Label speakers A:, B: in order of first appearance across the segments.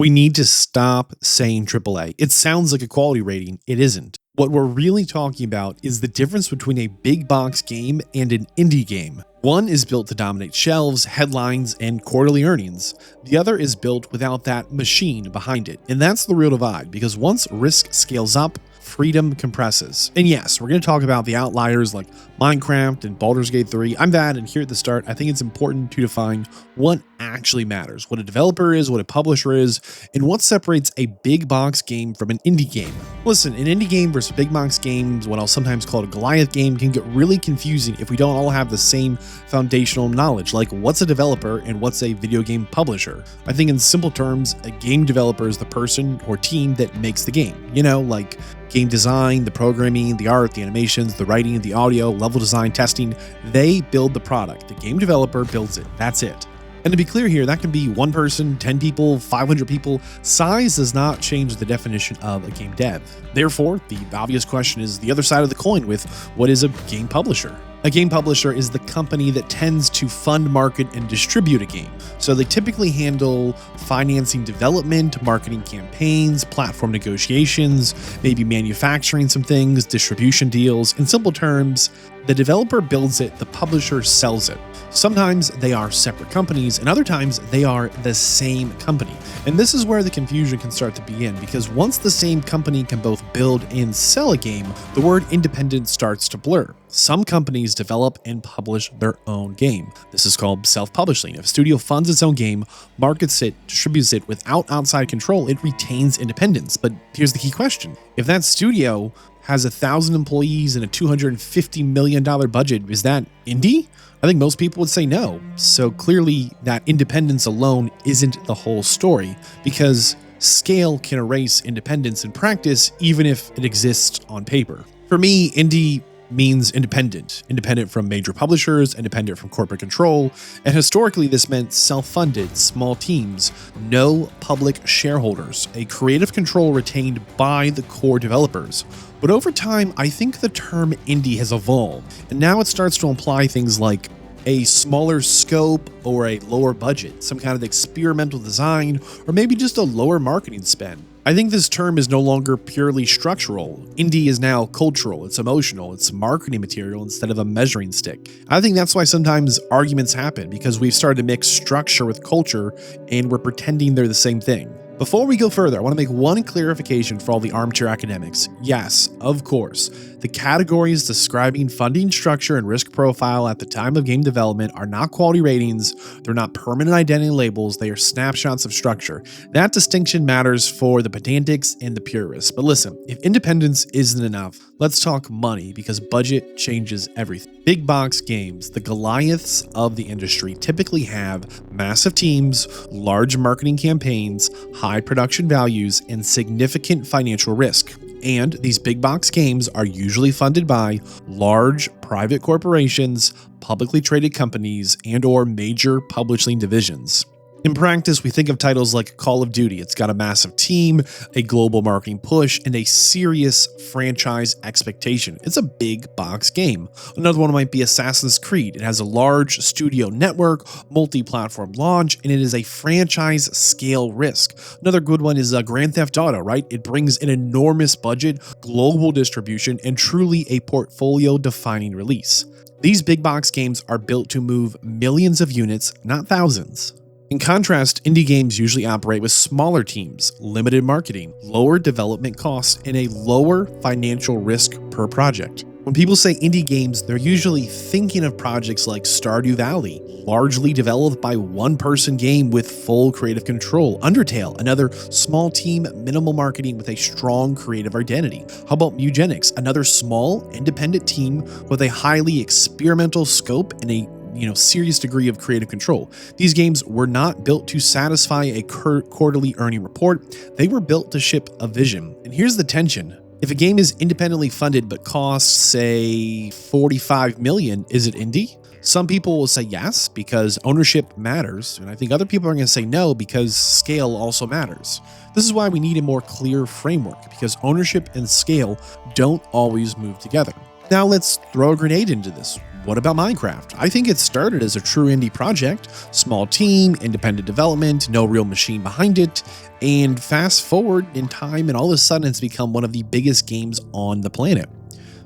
A: We need to stop saying AAA. It sounds like a quality rating. It isn't. What we're really talking about is the difference between a big box game and an indie game. One is built to dominate shelves, headlines, and quarterly earnings. The other is built without that machine behind it. And that's the real divide, because once risk scales up, freedom compresses. And yes, we're going to talk about the outliers like Minecraft and Baldur's Gate 3. I'm Vadd, and here at the start, I think it's important to define what actually matters, what a developer is, what a publisher is, and what separates a big box game from an indie game. Listen, an indie game versus big box games, what I'll sometimes call a Goliath game, can get really confusing if we don't all have the same foundational knowledge, like what's a developer and what's a video game publisher. I think in simple terms, a game developer is the person or team that makes the game. You know, like game design, the programming, the art, the animations, the writing, the audio, level design, testing. They build the product. The game developer builds it. That's it. And to be clear here, that can be one person, 10 people, 500 people. Size does not change the definition of a game dev. Therefore, the obvious question is the other side of the coin with what is a game publisher? A game publisher is the company that tends to fund, market, and distribute a game. So they typically handle financing development, marketing campaigns, platform negotiations, maybe manufacturing some things, distribution deals. In simple terms, the developer builds it, the publisher sells it. Sometimes they are separate companies, and other times they are the same company. And this is where the confusion can start to begin, because once the same company can both build and sell a game, the word independent starts to blur. Some companies develop and publish their own game. This is called self-publishing. If a studio funds its own game, markets it, distributes it without outside control, it retains independence. But here's the key question. If that studio has 1,000 employees and a $250 million budget, is that indie? I think most people would say no. So clearly that independence alone isn't the whole story, because scale can erase independence in practice, even if it exists on paper. For me, indie means independent from major publishers, independent from corporate control, and historically this meant self-funded, small teams, no public shareholders, a creative control retained by the core developers. But over time, I think the term indie has evolved, and now it starts to imply things like a smaller scope or a lower budget, some kind of experimental design, or maybe just a lower marketing spend. I think this term is no longer purely structural. Indie is now cultural, it's emotional, it's marketing material instead of a measuring stick. I think that's why sometimes arguments happen, because we've started to mix structure with culture and we're pretending they're the same thing. Before we go further, I want to make one clarification for all the armchair academics. Yes, of course, the categories describing funding structure and risk profile at the time of game development are not quality ratings, they're not permanent identity labels, they are snapshots of structure. That distinction matters for the pedantics and the purists. But listen, if independence isn't enough, let's talk money, because budget changes everything. Big box games, the Goliaths of the industry, typically have massive teams, large marketing campaigns, high production values, and significant financial risk. And these big box games are usually funded by large private corporations, publicly traded companies, and/or major publishing divisions. In practice, we think of titles like Call of Duty. It's got a massive team, a global marketing push, and a serious franchise expectation. It's a big box game. Another one might be Assassin's Creed. It has a large studio network, multi-platform launch, and it is a franchise scale risk. Another good one is Grand Theft Auto, right? It brings an enormous budget, global distribution, and truly a portfolio-defining release. These big box games are built to move millions of units, not thousands. In contrast, indie games usually operate with smaller teams, limited marketing, lower development costs, and a lower financial risk per project. When people say indie games, they're usually thinking of projects like Stardew Valley, largely developed by one-person game with full creative control. Undertale, another small team, minimal marketing with a strong creative identity. How about Eugenics, another small, independent team with a highly experimental scope and a serious degree of creative control. These games were not built to satisfy a quarterly earning report. They were built to ship a vision. And here's the tension. If a game is independently funded but costs, say, $45 million, is it indie? Some people will say yes, because ownership matters. And I think other people are going to say no, because scale also matters. This is why we need a more clear framework, because ownership and scale don't always move together. Now let's throw a grenade into this. What about Minecraft? I think it started as a true indie project, small team, independent development, no real machine behind it, and fast forward in time and all of a sudden it's become one of the biggest games on the planet.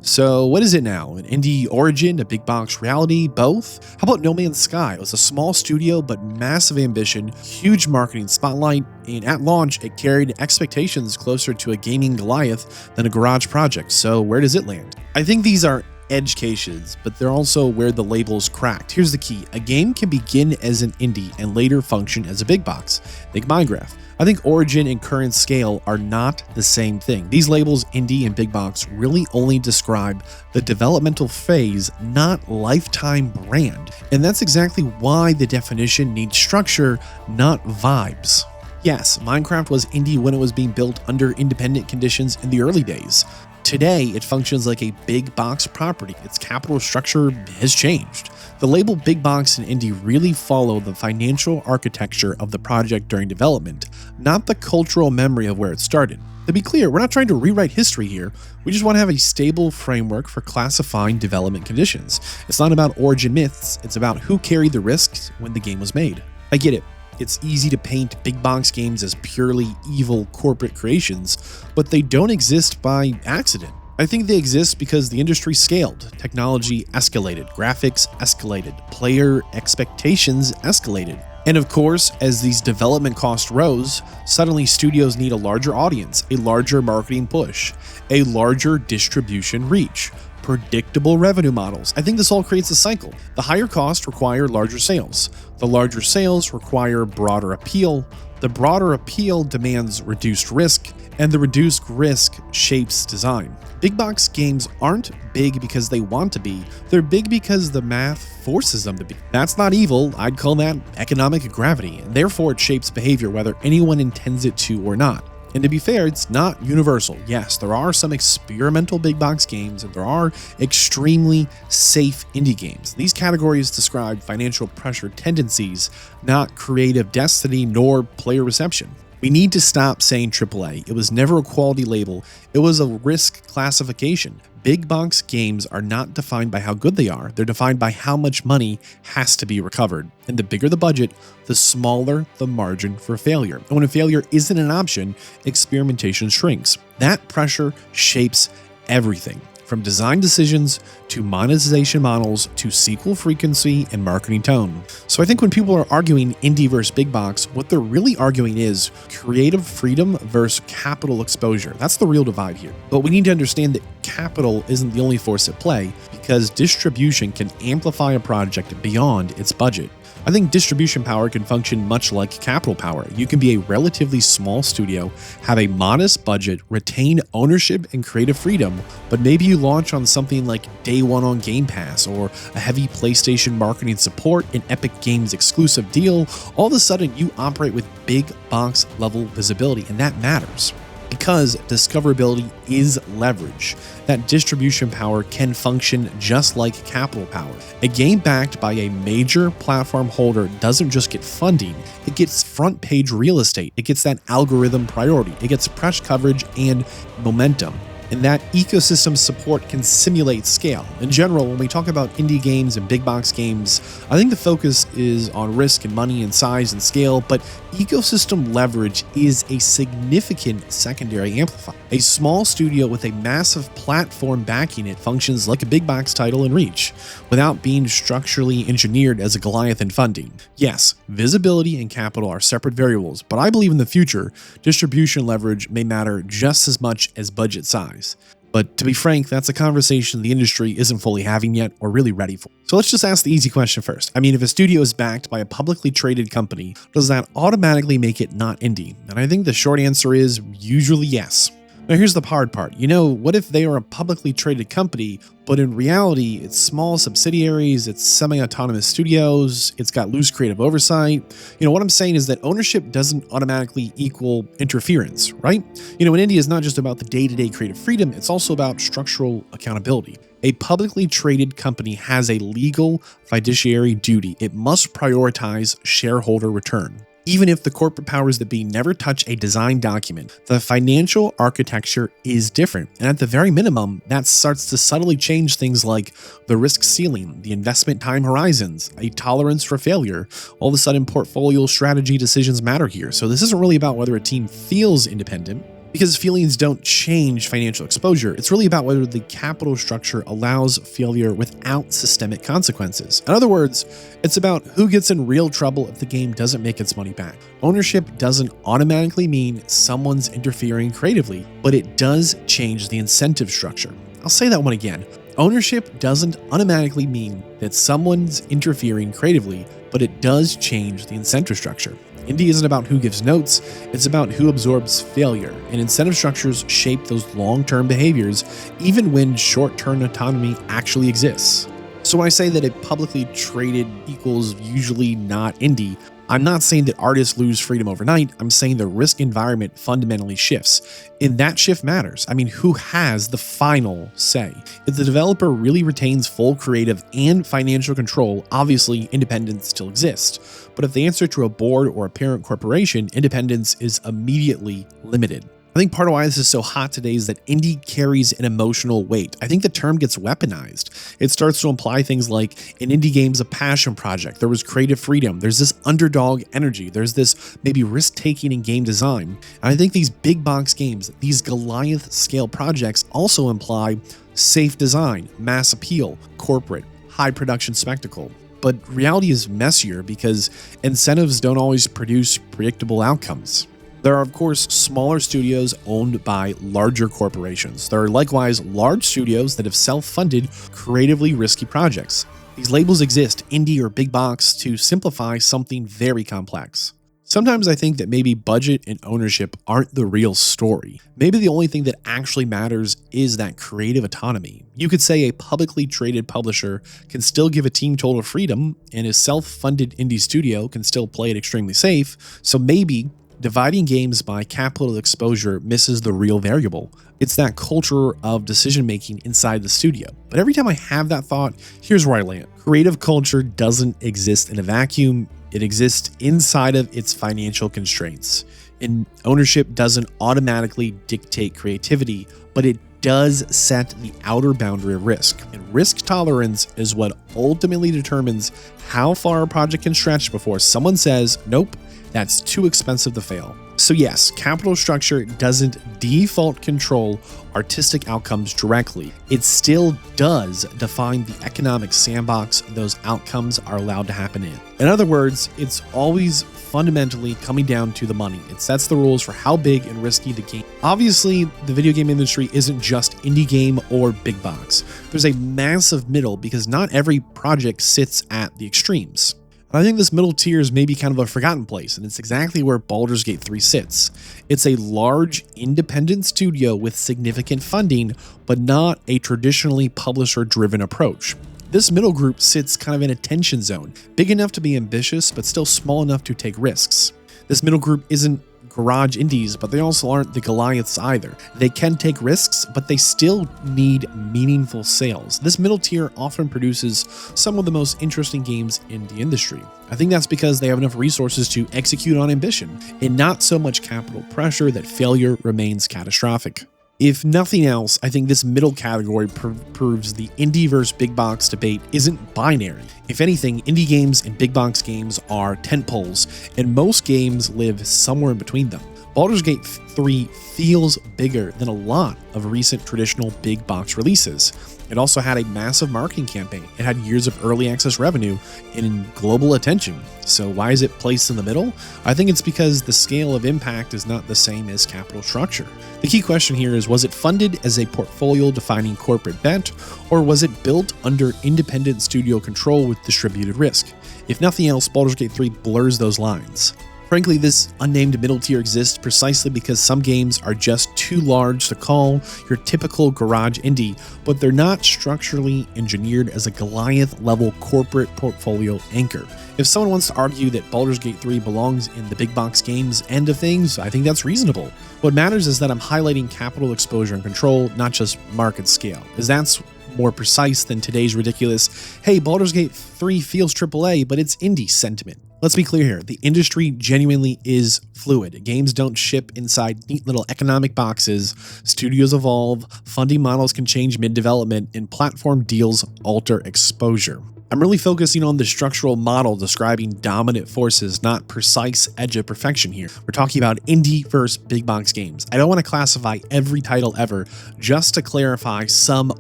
A: So what is it now? An indie origin, a big box reality, both? How about No Man's Sky? It was a small studio but massive ambition, huge marketing spotlight, and at launch it carried expectations closer to a gaming Goliath than a garage project. So where does it land? I think these are edge cases, but they're also where the label's cracked. Here's the key. A game can begin as an indie and later function as a big box. Think Minecraft. I think origin and current scale are not the same thing. These labels, indie and big box, really only describe the developmental phase, not lifetime brand. And that's exactly why the definition needs structure, not vibes. Yes, Minecraft was indie when it was being built under independent conditions in the early days. Today, it functions like a big box property. Its capital structure has changed. The label big box and indie really follow the financial architecture of the project during development, not the cultural memory of where it started. To be clear, we're not trying to rewrite history here. We just want to have a stable framework for classifying development conditions. It's not about origin myths, it's about who carried the risks when the game was made. I get it. It's easy to paint big box games as purely evil corporate creations, but they don't exist by accident. I think they exist because the industry scaled, technology escalated, graphics escalated, player expectations escalated. And of course, as these development costs rose, suddenly studios need a larger audience, a larger marketing push, a larger distribution reach, predictable revenue models. I think this all creates a cycle. The higher costs require larger sales. The larger sales require broader appeal. The broader appeal demands reduced risk, and the reduced risk shapes design. Big box games aren't big because they want to be, they're big because the math forces them to be. That's not evil, I'd call that economic gravity, and therefore it shapes behavior whether anyone intends it to or not. And to be fair, it's not universal. Yes, there are some experimental big box games and there are extremely safe indie games. These categories describe financial pressure tendencies, not creative destiny nor player reception. We need to stop saying AAA. It was never a quality label. It was a risk classification. Big box games are not defined by how good they are. They're defined by how much money has to be recovered. And the bigger the budget, the smaller the margin for failure. And when a failure isn't an option, experimentation shrinks. That pressure shapes everything, from design decisions to monetization models to sequel frequency and marketing tone. So I think when people are arguing indie versus big box, what they're really arguing is creative freedom versus capital exposure. That's the real divide here. But we need to understand that capital isn't the only force at play, because distribution can amplify a project beyond its budget. I think distribution power can function much like capital power. You can be a relatively small studio, have a modest budget, retain ownership and creative freedom, but maybe you launch on something like day one on Game Pass or a heavy PlayStation marketing support, an Epic Games exclusive deal. All of a sudden you operate with big box level visibility, and that matters. Because discoverability is leverage, that distribution power can function just like capital power. A game backed by a major platform holder doesn't just get funding, it gets front page real estate, it gets that algorithm priority, it gets press coverage and momentum. And that ecosystem support can simulate scale. In general, when we talk about indie games and big box games, I think the focus is on risk and money and size and scale, but ecosystem leverage is a significant secondary amplifier. A small studio with a massive platform backing it functions like a big box title in reach, without being structurally engineered as a Goliath in funding. Yes, visibility and capital are separate variables, but I believe in the future, distribution leverage may matter just as much as budget size. But to be frank, that's a conversation the industry isn't fully having yet or really ready for. So let's just ask the easy question first. I mean, if a studio is backed by a publicly traded company, does that automatically make it not indie? And I think the short answer is usually yes. Now here's the hard part. What if they are a publicly traded company, but in reality, it's small subsidiaries, it's semi-autonomous studios, it's got loose creative oversight. What I'm saying is that ownership doesn't automatically equal interference, right? An indie is not just about the day-to-day creative freedom, it's also about structural accountability. A publicly traded company has a legal fiduciary duty. It must prioritize shareholder return. Even if the corporate powers that be never touch a design document, the financial architecture is different. And at the very minimum, that starts to subtly change things like the risk ceiling, the investment time horizons, a tolerance for failure. All of a sudden, portfolio strategy decisions matter here. So this isn't really about whether a team feels independent, because feelings don't change financial exposure. It's really about whether the capital structure allows failure without systemic consequences. In other words, it's about who gets in real trouble if the game doesn't make its money back. Ownership doesn't automatically mean someone's interfering creatively, but it does change the incentive structure. I'll say that one again. Ownership doesn't automatically mean that someone's interfering creatively, but it does change the incentive structure. Indie isn't about who gives notes, it's about who absorbs failure, and incentive structures shape those long-term behaviors even when short-term autonomy actually exists. So when I say that a publicly traded equals usually not indie, I'm not saying that artists lose freedom overnight, I'm saying the risk environment fundamentally shifts. And that shift matters. I mean, who has the final say? If the developer really retains full creative and financial control, obviously independence still exists. But if they answer to a board or a parent corporation, independence is immediately limited. I think part of why this is so hot today is that indie carries an emotional weight. I think the term gets weaponized. It starts to imply things like an indie game's a passion project. There was creative freedom. There's this underdog energy. There's this maybe risk-taking in game design. And I think these big box games, these Goliath scale projects also imply safe design, mass appeal, corporate, high production spectacle. But reality is messier because incentives don't always produce predictable outcomes. There are, of course, smaller studios owned by larger corporations. There are likewise large studios that have self-funded, creatively risky projects. These labels exist, indie or big box, to simplify something very complex. Sometimes I think that maybe budget and ownership aren't the real story. Maybe the only thing that actually matters is that creative autonomy. You could say a publicly traded publisher can still give a team total freedom, and a self-funded indie studio can still play it extremely safe, so maybe dividing games by capital exposure misses the real variable. It's that culture of decision-making inside the studio. But every time I have that thought, here's where I land. Creative culture doesn't exist in a vacuum. It exists inside of its financial constraints. And ownership doesn't automatically dictate creativity, but it does set the outer boundary of risk. And risk tolerance is what ultimately determines how far a project can stretch before someone says, nope, that's too expensive to fail. So yes, capital structure doesn't default control artistic outcomes directly. It still does define the economic sandbox those outcomes are allowed to happen in. In other words, it's always fundamentally coming down to the money. It sets the rules for how big and risky the game. Obviously, the video game industry isn't just indie game or big box. There's a massive middle because not every project sits at the extremes. I think this middle tier is maybe kind of a forgotten place, and it's exactly where Baldur's Gate 3 sits. It's a large, independent studio with significant funding, but not a traditionally publisher-driven approach. This middle group sits kind of in a tension zone, big enough to be ambitious, but still small enough to take risks. This middle group isn't garage indies, but they also aren't the Goliaths either. They can take risks, but they still need meaningful sales. This middle tier often produces some of the most interesting games in the industry. I think that's because they have enough resources to execute on ambition, and not so much capital pressure that failure remains catastrophic. If nothing else, I think this middle category proves the indie versus big box debate isn't binary. If anything, indie games and big box games are tentpoles, and most games live somewhere in between them. Baldur's Gate 3 feels bigger than a lot of recent traditional big box releases. It also had a massive marketing campaign. It had years of early access revenue and global attention. So why is it placed in the middle? I think it's because the scale of impact is not the same as capital structure. The key question here is, was it funded as a portfolio-defining corporate bet, or was it built under independent studio control with distributed risk? If nothing else, Baldur's Gate 3 blurs those lines. Frankly, this unnamed middle tier exists precisely because some games are just too large to call your typical garage indie, but they're not structurally engineered as a Goliath-level corporate portfolio anchor. If someone wants to argue that Baldur's Gate 3 belongs in the big box games end of things, I think that's reasonable. What matters is that I'm highlighting capital exposure and control, not just market scale, as that's more precise than today's ridiculous, hey, Baldur's Gate 3 feels AAA, but it's indie sentiment. Let's be clear here, the industry genuinely is fluid. Games don't ship inside neat little economic boxes, studios evolve, funding models can change mid-development, and platform deals alter exposure. I'm really focusing on the structural model describing dominant forces, not precise edge of perfection here. We're talking about indie versus big box games. I don't want to classify every title ever, just to clarify some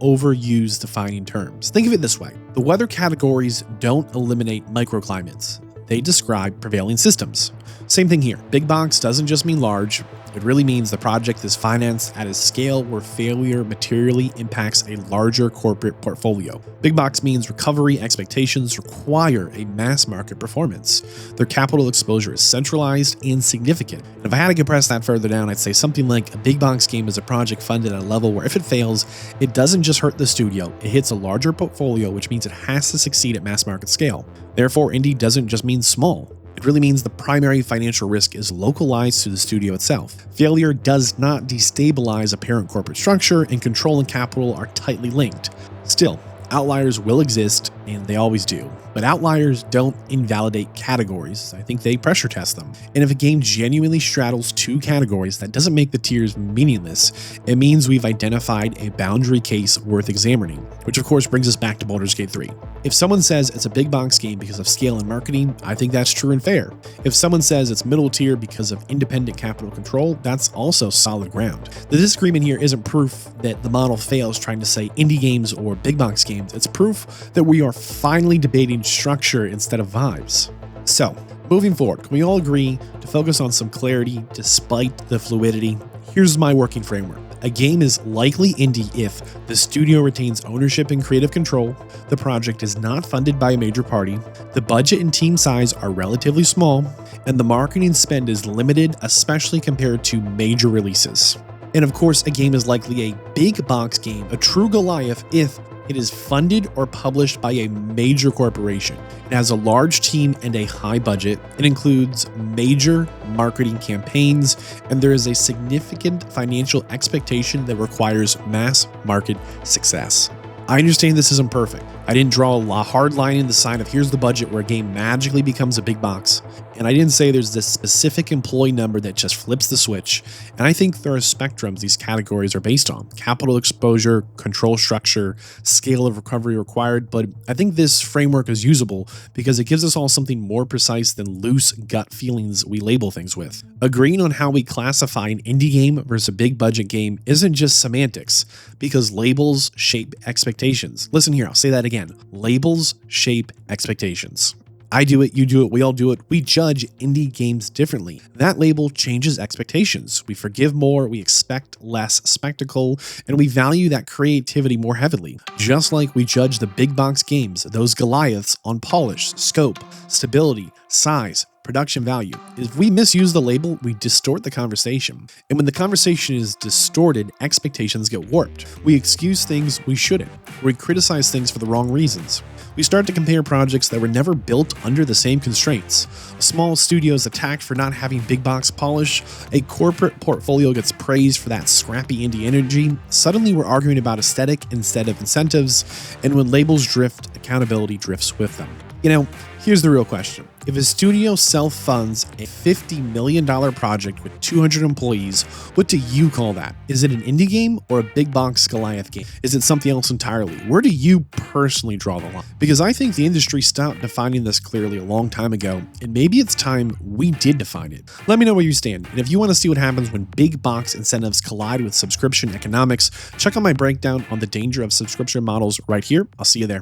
A: overused defining terms. Think of it this way. The weather categories don't eliminate microclimates. They describe prevailing systems. Same thing here. Big box doesn't just mean large. It really means the project is financed at a scale where failure materially impacts a larger corporate portfolio. Big box means recovery expectations require a mass market performance. Their capital exposure is centralized and significant. And if I had to compress that further down, I'd say something like a big box game is a project funded at a level where if it fails, it doesn't just hurt the studio, it hits a larger portfolio, which means it has to succeed at mass market scale. Therefore, indie doesn't just mean small. It really means the primary financial risk is localized to the studio itself. Failure does not destabilize a parent corporate structure, and control and capital are tightly linked. Still, outliers will exist, and they always do. But outliers don't invalidate categories. I think they pressure test them. And if a game genuinely straddles two categories, that doesn't make the tiers meaningless. It means we've identified a boundary case worth examining, which of course brings us back to Baldur's Gate 3. If someone says it's a big box game because of scale and marketing, I think that's true and fair. If someone says it's middle tier because of independent capital control, that's also solid ground. The disagreement here isn't proof that the model fails trying to say indie games or big box games. It's proof that we are finally debating structure instead of vibes. So, moving forward, can we all agree to focus on some clarity despite the fluidity? Here's my working framework. A game is likely indie if the studio retains ownership and creative control, the project is not funded by a major party, the budget and team size are relatively small, and the marketing spend is limited, especially compared to major releases. And of course, a game is likely a big box game, a true Goliath, if it is funded or published by a major corporation. It has a large team and a high budget. It includes major marketing campaigns, and there is a significant financial expectation that requires mass market success. I understand this isn't perfect. I didn't draw a hard line in the side of here's the budget where a game magically becomes a big box. And I didn't say there's this specific employee number that just flips the switch. And I think there are spectrums these categories are based on. Capital exposure, control structure, scale of recovery required. But I think this framework is usable because it gives us all something more precise than loose gut feelings we label things with. Agreeing on how we classify an indie game versus a big budget game isn't just semantics, because labels shape expectations. Listen here, I'll say that again. Labels shape expectations. I do it, you do it, we all do it. We judge indie games differently. That label changes expectations. We forgive more, we expect less spectacle, and we value that creativity more heavily. Just like we judge the big box games, those Goliaths, on polish, scope, stability, size, production value. If we misuse the label, we distort the conversation. And when the conversation is distorted, expectations get warped. We excuse things we shouldn't. We criticize things for the wrong reasons. We start to compare projects that were never built under the same constraints. A small studio is attacked for not having big box polish. A corporate portfolio gets praised for that scrappy indie energy. Suddenly we're arguing about aesthetic instead of incentives. And when labels drift, accountability drifts with them. You know, here's the real question. If a studio self-funds a $50 million project with 200 employees, what do you call that? Is it an indie game or a big box Goliath game? Is it something else entirely? Where do you personally draw the line? Because I think the industry stopped defining this clearly a long time ago, and maybe it's time we did define it. Let me know where you stand, and if you want to see what happens when big box incentives collide with subscription economics, check out my breakdown on the danger of subscription models right here. I'll see you there.